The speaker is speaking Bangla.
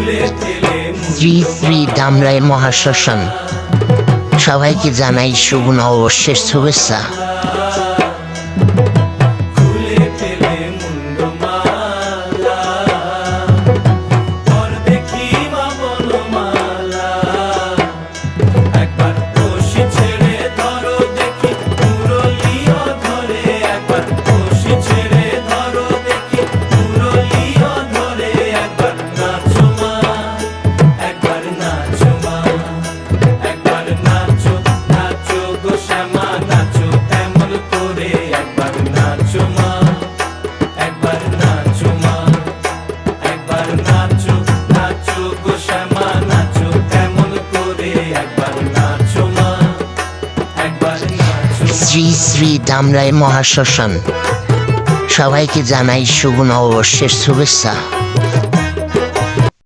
শ্রী শ্রী ধামরাই মহাশ্মশান। সবাইকে জানাই শুভ নববর্ষের শুভেচ্ছা। শ্রী শ্রী ধামরাই মহাশ্মশান। সবাইকে জানাই শুভ নববর্ষের শুভেচ্ছা।